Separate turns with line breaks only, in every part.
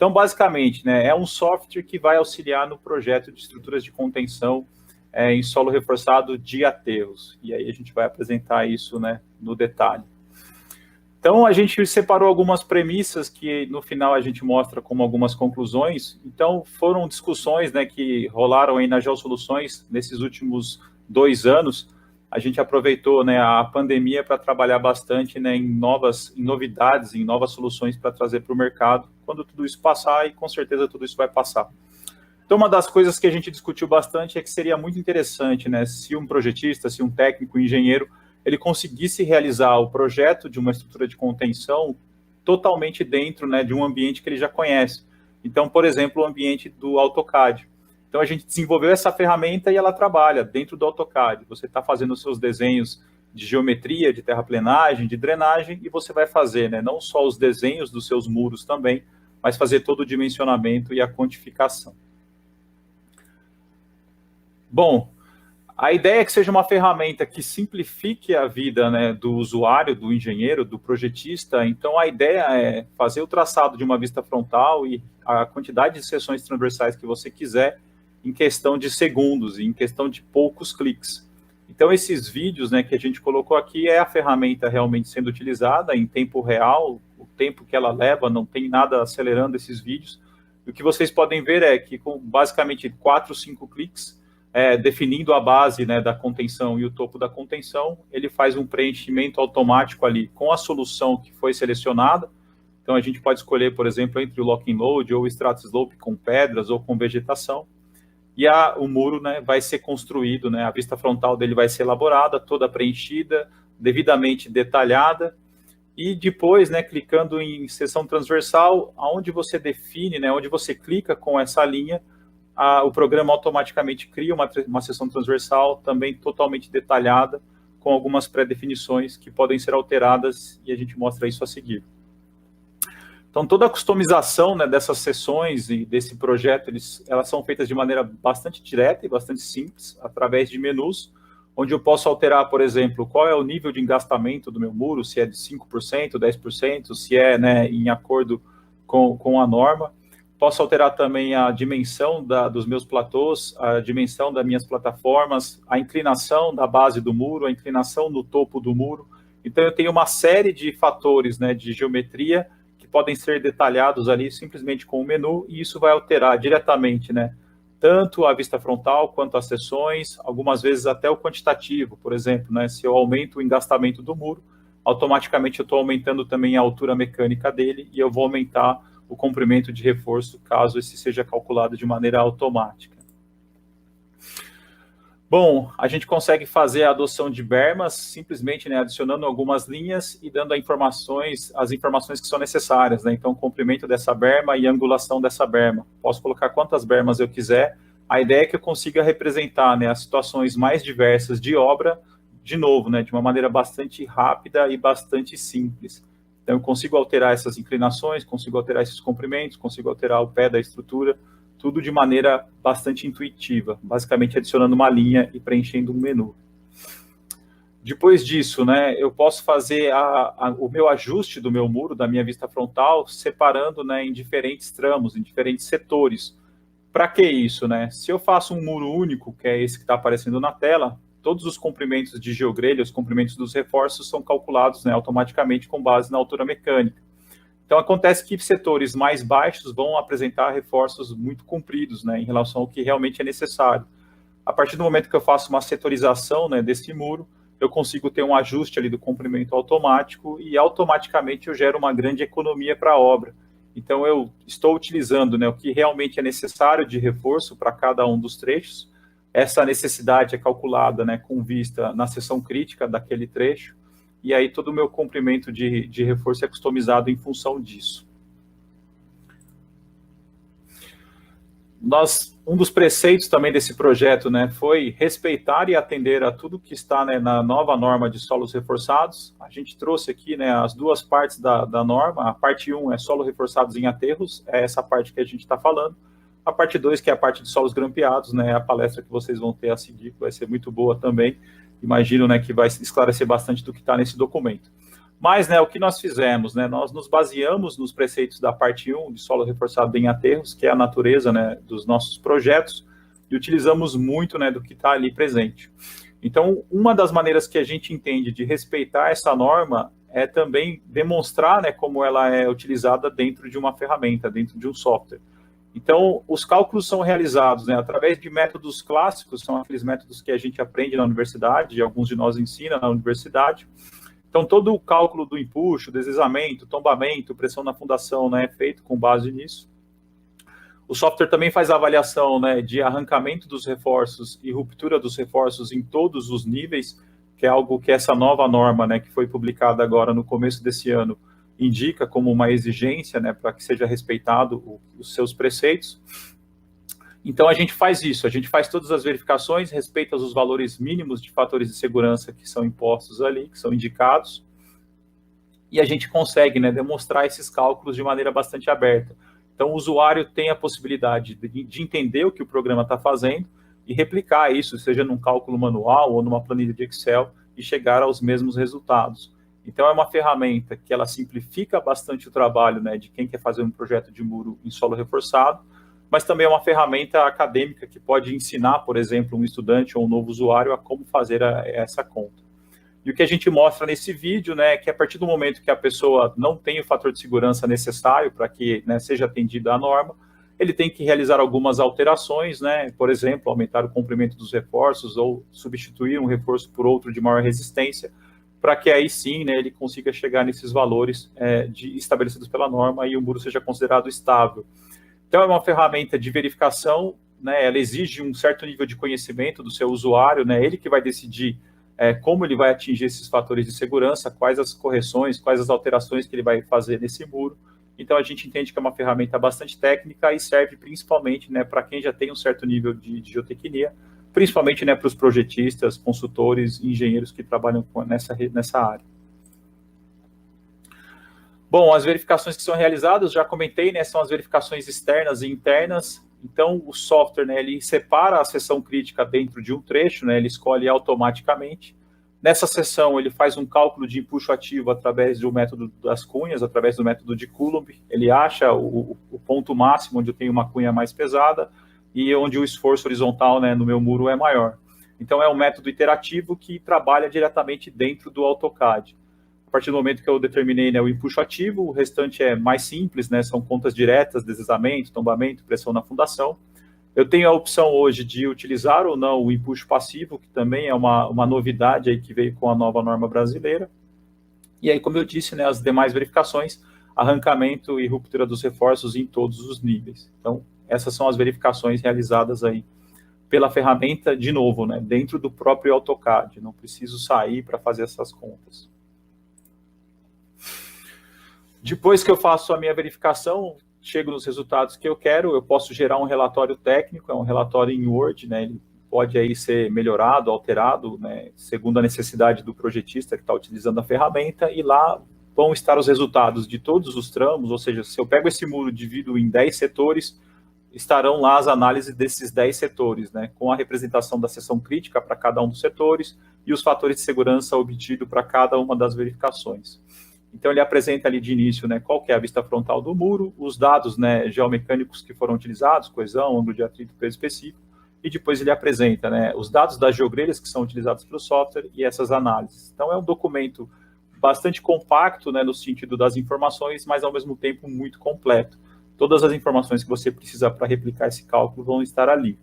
Então, basicamente, né, é um software que vai auxiliar no projeto de estruturas de contenção em solo reforçado de aterros. E aí a gente vai apresentar isso, né, no detalhe. Então, a gente separou algumas premissas que, no final, a gente mostra como algumas conclusões. Então, foram discussões, né, que rolaram aí na Geosoluções nesses últimos 2 anos. A gente aproveitou, né, a pandemia para trabalhar bastante, né, em novidades, em novas soluções para trazer para o mercado, quando tudo isso passar, e com certeza tudo isso vai passar. Então, uma das coisas que a gente discutiu bastante é que seria muito interessante, né, se um projetista, se um técnico, um engenheiro, ele conseguisse realizar o projeto de uma estrutura de contenção totalmente dentro, né, de um ambiente que ele já conhece. Então, por exemplo, o ambiente do AutoCAD. Então, a gente desenvolveu essa ferramenta e ela trabalha dentro do AutoCAD. Você está fazendo os seus desenhos de geometria, de terraplenagem, de drenagem, e você vai fazer, né, não só os desenhos dos seus muros também, mas fazer todo o dimensionamento e a quantificação. Bom, a ideia é que seja uma ferramenta que simplifique a vida, né, do usuário, do engenheiro, do projetista. Então, a ideia é fazer o traçado de uma vista frontal e a quantidade de seções transversais que você quiser em questão de segundos, em questão de poucos cliques. Então, esses vídeos, né, que a gente colocou aqui é a ferramenta realmente sendo utilizada em tempo real, o tempo que ela leva, não tem nada acelerando esses vídeos. E o que vocês podem ver é que com basicamente 4, 5 cliques, definindo a base, né, da contenção e o topo da contenção, ele faz um preenchimento automático ali com a solução que foi selecionada. Então, a gente pode escolher, por exemplo, entre o Lock and Load ou o Stratuslope com pedras ou com vegetação. E o muro, né, vai ser construído, né, a vista frontal dele vai ser elaborada, toda preenchida, devidamente detalhada. E depois, né, clicando em seção transversal, onde você define, né, onde você clica com essa linha, o programa automaticamente cria uma seção transversal também totalmente detalhada, com algumas pré-definições que podem ser alteradas, e a gente mostra isso a seguir. Então, toda a customização, né, dessas seções e desse projeto, elas são feitas de maneira bastante direta e bastante simples, através de menus, onde eu posso alterar, por exemplo, qual é o nível de engastamento do meu muro, se é de 5%, 10%, se é, né, em acordo com a norma. Posso alterar também a dimensão dos meus platôs, a dimensão das minhas plataformas, a inclinação da base do muro, a inclinação do topo do muro. Então, eu tenho uma série de fatores, né, de geometria que podem ser detalhados ali simplesmente com o menu, e isso vai alterar diretamente, né, tanto a vista frontal quanto as seções, algumas vezes até o quantitativo. Por exemplo, né, se eu aumento o engastamento do muro, automaticamente eu estou aumentando também a altura mecânica dele, e eu vou aumentar o comprimento de reforço, caso esse seja calculado de maneira automática. Bom, a gente consegue fazer a adoção de bermas, simplesmente, né, adicionando algumas linhas e dando as informações que são necessárias, né? Então, o comprimento dessa berma e a angulação dessa berma. Posso colocar quantas bermas eu quiser. A ideia é que eu consiga representar, né, as situações mais diversas de obra, de novo, né, de uma maneira bastante rápida e bastante simples. Então, eu consigo alterar essas inclinações, consigo alterar esses comprimentos, consigo alterar o pé da estrutura, tudo de maneira bastante intuitiva, basicamente adicionando uma linha e preenchendo um menu. Depois disso, né, eu posso fazer o meu ajuste do meu muro, da minha vista frontal, separando, né, em diferentes tramos, em diferentes setores. Para que isso, né? Se eu faço um muro único, que é esse que está aparecendo na tela, todos os comprimentos de geogrelha, os comprimentos dos reforços são calculados, né, automaticamente com base na altura mecânica. Então, acontece que setores mais baixos vão apresentar reforços muito compridos, né, em relação ao que realmente é necessário. A partir do momento que eu faço uma setorização, né, desse muro, eu consigo ter um ajuste ali do comprimento automático e automaticamente eu gero uma grande economia para a obra. Então, eu estou utilizando, né, o que realmente é necessário de reforço para cada um dos trechos. Essa necessidade é calculada, né, com vista na seção crítica daquele trecho, e aí todo o meu comprimento de reforço é customizado em função disso. Um dos preceitos também desse projeto, né, foi respeitar e atender a tudo que está, né, na nova norma de solos reforçados. A gente trouxe aqui, né, as duas partes da norma. A parte 1 é solo reforçados em aterros, é essa parte que a gente está falando. A parte 2, que é a parte de solos grampeados, né, é a palestra que vocês vão ter a seguir, que vai ser muito boa também. Imagino, né, que vai esclarecer bastante do que está nesse documento. Mas, né, o que nós fizemos, né, nós nos baseamos nos preceitos da parte 1 de solo reforçado em aterros, que é a natureza, né, dos nossos projetos, e utilizamos muito, né, do que está ali presente. Então, uma das maneiras que a gente entende de respeitar essa norma é também demonstrar, né, como ela é utilizada dentro de uma ferramenta, dentro de um software. Então, os cálculos são realizados, né, através de métodos clássicos, são aqueles métodos que a gente aprende na universidade, e alguns de nós ensinam na universidade. Então, todo o cálculo do empuxo, deslizamento, tombamento, pressão na fundação, né, é feito com base nisso. O software também faz a avaliação, né, de arrancamento dos reforços e ruptura dos reforços em todos os níveis, que é algo que essa nova norma, né, que foi publicada agora no começo desse ano, indica como uma exigência, né, para que seja respeitado os seus preceitos. Então, a gente faz isso, a gente faz todas as verificações, respeita os valores mínimos de fatores de segurança que são impostos ali, que são indicados, e a gente consegue, né, demonstrar esses cálculos de maneira bastante aberta. Então, o usuário tem a possibilidade de entender o que o programa está fazendo e replicar isso, seja num cálculo manual ou numa planilha de Excel, e chegar aos mesmos resultados. Então, é uma ferramenta que ela simplifica bastante o trabalho, né, de quem quer fazer um projeto de muro em solo reforçado, mas também é uma ferramenta acadêmica que pode ensinar, por exemplo, um estudante ou um novo usuário a como fazer essa conta. E o que a gente mostra nesse vídeo, né, é que a partir do momento que a pessoa não tem o fator de segurança necessário para que, né, seja atendida a norma, ele tem que realizar algumas alterações, né, por exemplo, aumentar o comprimento dos reforços ou substituir um reforço por outro de maior resistência, para que aí sim, né, ele consiga chegar nesses valores estabelecidos pela norma e o muro seja considerado estável. Então, é uma ferramenta de verificação, né, ela exige um certo nível de conhecimento do seu usuário, né, ele que vai decidir como ele vai atingir esses fatores de segurança, quais as correções, quais as alterações que ele vai fazer nesse muro. Então, a gente entende que é uma ferramenta bastante técnica e serve principalmente, né, para quem já tem um certo nível de geotecnia, principalmente, né, para os projetistas, consultores, engenheiros que trabalham nessa área. Bom, as verificações que são realizadas, já comentei, né, são as verificações externas e internas. Então, o software, né, ele separa a seção crítica dentro de um trecho, né, ele escolhe automaticamente. Nessa seção, ele faz um cálculo de empuxo ativo através do método das cunhas, através do método de Coulomb. Ele acha o ponto máximo onde eu tenho uma cunha mais pesada e onde o esforço horizontal, né, no meu muro é maior. Então, é um método iterativo que trabalha diretamente dentro do AutoCAD. A partir do momento que eu determinei, né, o empuxo ativo, o restante é mais simples, né, são contas diretas, deslizamento, tombamento, pressão na fundação. Eu tenho a opção hoje de utilizar ou não o empuxo passivo, que também é uma novidade aí que veio com a nova norma brasileira. E aí, como eu disse, né, as demais verificações, arrancamento e ruptura dos reforços em todos os níveis. Então, essas são as verificações realizadas aí pela ferramenta, de novo, né, dentro do próprio AutoCAD. Não preciso sair para fazer essas contas. Depois que eu faço a minha verificação, chego nos resultados que eu quero, eu posso gerar um relatório técnico, é um relatório em Word, né, ele pode aí ser melhorado, alterado, né, segundo a necessidade do projetista que está utilizando a ferramenta, e lá vão estar os resultados de todos os tramos, ou seja, se eu pego esse muro e divido em 10 setores, estarão lá as análises desses 10 setores, né, com a representação da seção crítica para cada um dos setores e os fatores de segurança obtidos para cada uma das verificações. Então, ele apresenta ali de início, né, qual que é a vista frontal do muro, os dados, né, geomecânicos que foram utilizados, coesão, ângulo de atrito, peso específico, e depois ele apresenta, né, os dados das geogrelhas que são utilizados pelo software e essas análises. Então, é um documento bastante compacto, né, no sentido das informações, mas, ao mesmo tempo, muito completo. Todas as informações que você precisa para replicar esse cálculo vão estar ali.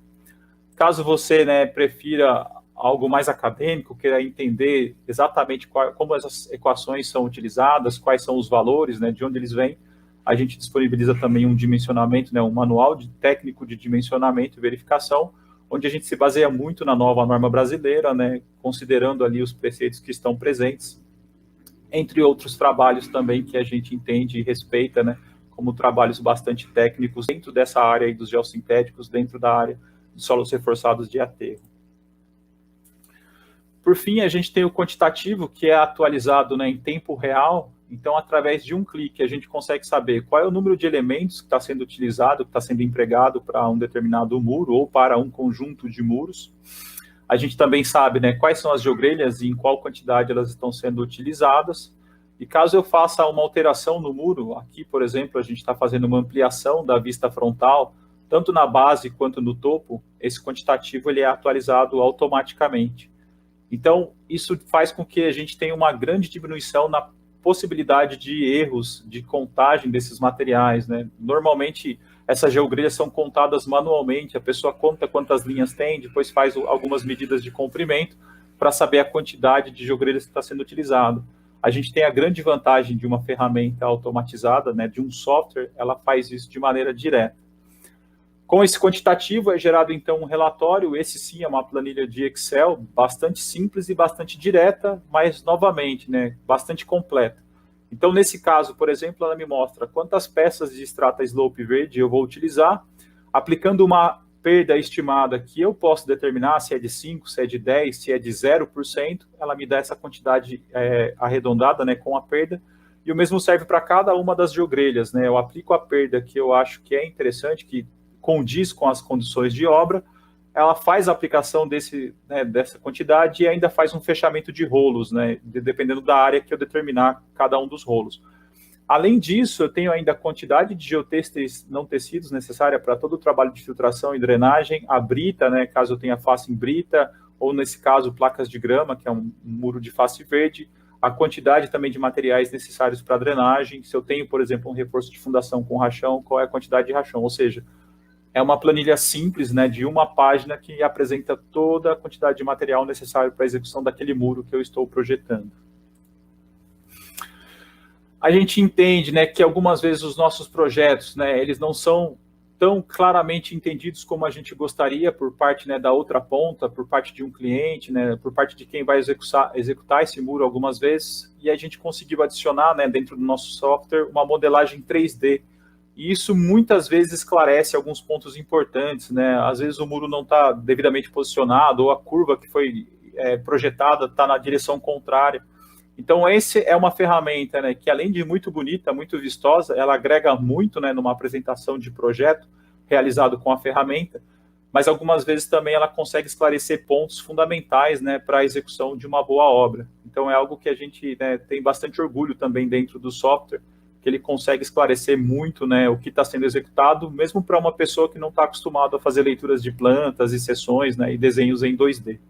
Caso você, né, prefira algo mais acadêmico, queira entender exatamente como essas equações são utilizadas, quais são os valores, né, de onde eles vêm, a gente disponibiliza também um dimensionamento, né, um manual técnico de dimensionamento e verificação, onde a gente se baseia muito na nova norma brasileira, né, considerando ali os preceitos que estão presentes, entre outros trabalhos também que a gente entende e respeita, né, como trabalhos bastante técnicos dentro dessa área aí dos geossintéticos, dentro da área de solos reforçados de aterro. Por fim, a gente tem o quantitativo, que é atualizado, né, em tempo real. Então, através de um clique, a gente consegue saber qual é o número de elementos que está sendo utilizado, que está sendo empregado para um determinado muro ou para um conjunto de muros. A gente também sabe, né, quais são as geogrelhas e em qual quantidade elas estão sendo utilizadas. E caso eu faça uma alteração no muro, aqui, por exemplo, a gente está fazendo uma ampliação da vista frontal, tanto na base quanto no topo, esse quantitativo ele é atualizado automaticamente. Então, isso faz com que a gente tenha uma grande diminuição na possibilidade de erros de contagem desses materiais, né? Normalmente, essas geogrelhas são contadas manualmente, a pessoa conta quantas linhas tem, depois faz algumas medidas de comprimento para saber a quantidade de geogrelhas que está sendo utilizado. A gente tem a grande vantagem de uma ferramenta automatizada, né, de um software, ela faz isso de maneira direta. Com esse quantitativo é gerado então um relatório, esse sim é uma planilha de Excel, bastante simples e bastante direta, mas novamente, né, bastante completa. Então nesse caso, por exemplo, ela me mostra quantas peças de extrata slope verde eu vou utilizar, aplicando uma perda estimada que eu posso determinar se é de 5, se é de 10, se é de 0%, ela me dá essa quantidade arredondada, né, com a perda, e o mesmo serve para cada uma das geogrelhas, né, eu aplico a perda que eu acho que é interessante, que condiz com as condições de obra, ela faz a aplicação dessa quantidade e ainda faz um fechamento de rolos, né, dependendo da área que eu determinar cada um dos rolos. Além disso, eu tenho ainda a quantidade de geotêxteis não tecidos necessária para todo o trabalho de filtração e drenagem, a brita, né, caso eu tenha face em brita, ou nesse caso, placas de grama, que é um muro de face verde, a quantidade também de materiais necessários para drenagem, se eu tenho, por exemplo, um reforço de fundação com rachão, qual é a quantidade de rachão, ou seja, é uma planilha simples, né, de uma página que apresenta toda a quantidade de material necessário para a execução daquele muro que eu estou projetando. A gente entende, né, que algumas vezes os nossos projetos, né, eles não são tão claramente entendidos como a gente gostaria por parte, né, da outra ponta, por parte de um cliente, né, por parte de quem vai executar esse muro algumas vezes, e a gente conseguiu adicionar, né, dentro do nosso software uma modelagem 3D. E isso muitas vezes esclarece alguns pontos importantes, né? Às vezes o muro não está devidamente posicionado ou a curva que foi projetada está na direção contrária. Então, esse é uma ferramenta, né, que além de muito bonita, muito vistosa, ela agrega muito, né, numa apresentação de projeto realizado com a ferramenta, mas algumas vezes também ela consegue esclarecer pontos fundamentais, né, para a execução de uma boa obra. Então, é algo que a gente, né, tem bastante orgulho também dentro do software, que ele consegue esclarecer muito, né, o que está sendo executado, mesmo para uma pessoa que não está acostumada a fazer leituras de plantas e seções, né, e desenhos em 2D.